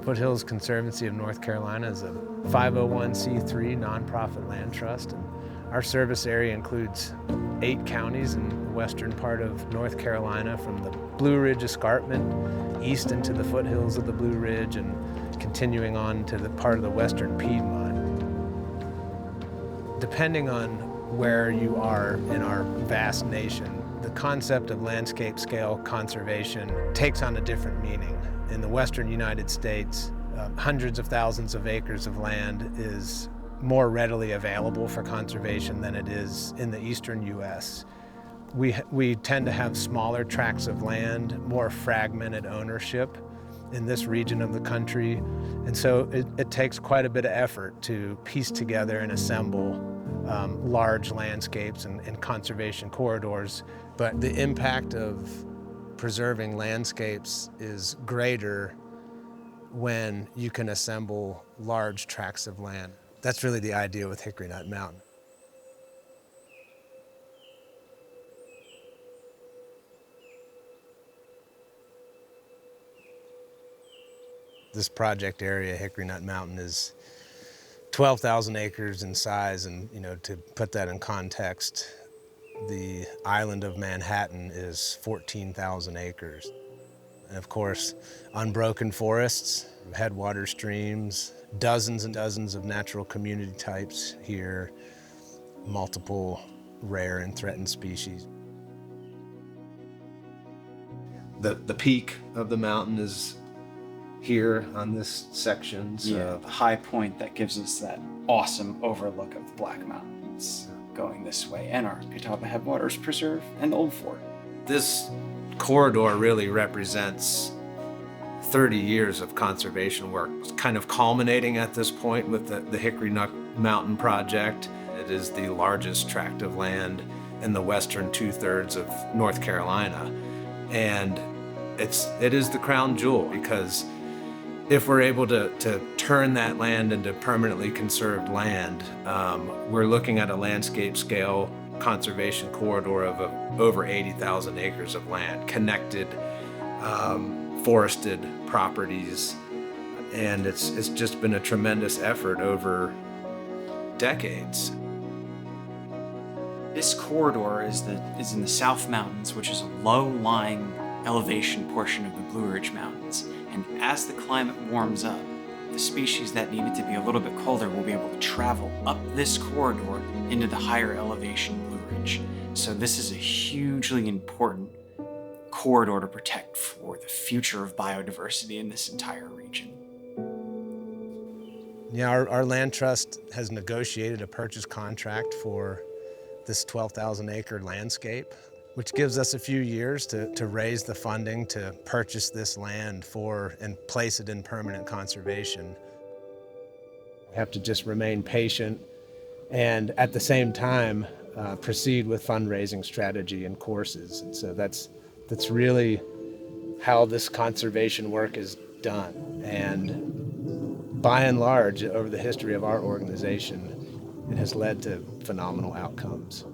Foothills Conservancy of North Carolina is a 501c3 nonprofit land trust. And our service area includes 8 counties in the western part of North Carolina, from the Blue Ridge Escarpment east into the foothills of the Blue Ridge and continuing on to the part of the western Piedmont. Depending on where you are in our vast nation, the concept of landscape scale conservation takes on a different meaning. In the western United States, hundreds of thousands of acres of land is more readily available for conservation than it is in the eastern U.S. We tend to have smaller tracts of land, more fragmented ownership in this region of the country, and so it takes quite a bit of effort to piece together and assemble large landscapes and conservation corridors. But the impact of preserving landscapes is greater when you can assemble large tracts of land. That's really the idea with Hickorynut Mountain. This project area, Hickorynut Mountain, is 12,000 acres in size, and to put that in context, the island of Manhattan is 14,000 acres. And of course, unbroken forests, headwater streams, dozens and dozens of natural community types here, multiple rare and threatened species. The peak of the mountain is here on this section. So the high point that gives us that awesome overlook of the Black Mountains going this way, and our Catawba Headwaters Preserve and Old Fort. This corridor really represents 30 years of conservation work. It's kind of culminating at this point with the Hickorynut Mountain project. It is the largest tract of land in the western 2/3 of North Carolina. And it is the crown jewel, because if we're able to turn that land into permanently conserved land, we're looking at a landscape scale conservation corridor of over 80,000 acres of land, connected, forested properties. And it's just been a tremendous effort over decades. This corridor is in the South Mountains, which is a low-lying elevation portion of the Blue Ridge Mountains. And as the climate warms up, the species that needed to be a little bit colder will be able to travel up this corridor into the higher elevation Blue Ridge. So this is a hugely important corridor to protect for the future of biodiversity in this entire region. Yeah, our land trust has negotiated a purchase contract for this 12,000 acre landscape, which gives us a few years to raise the funding to purchase this land and place it in permanent conservation. We have to just remain patient and at the same time proceed with fundraising strategy and courses. And so that's really how this conservation work is done. And by and large, over the history of our organization, it has led to phenomenal outcomes.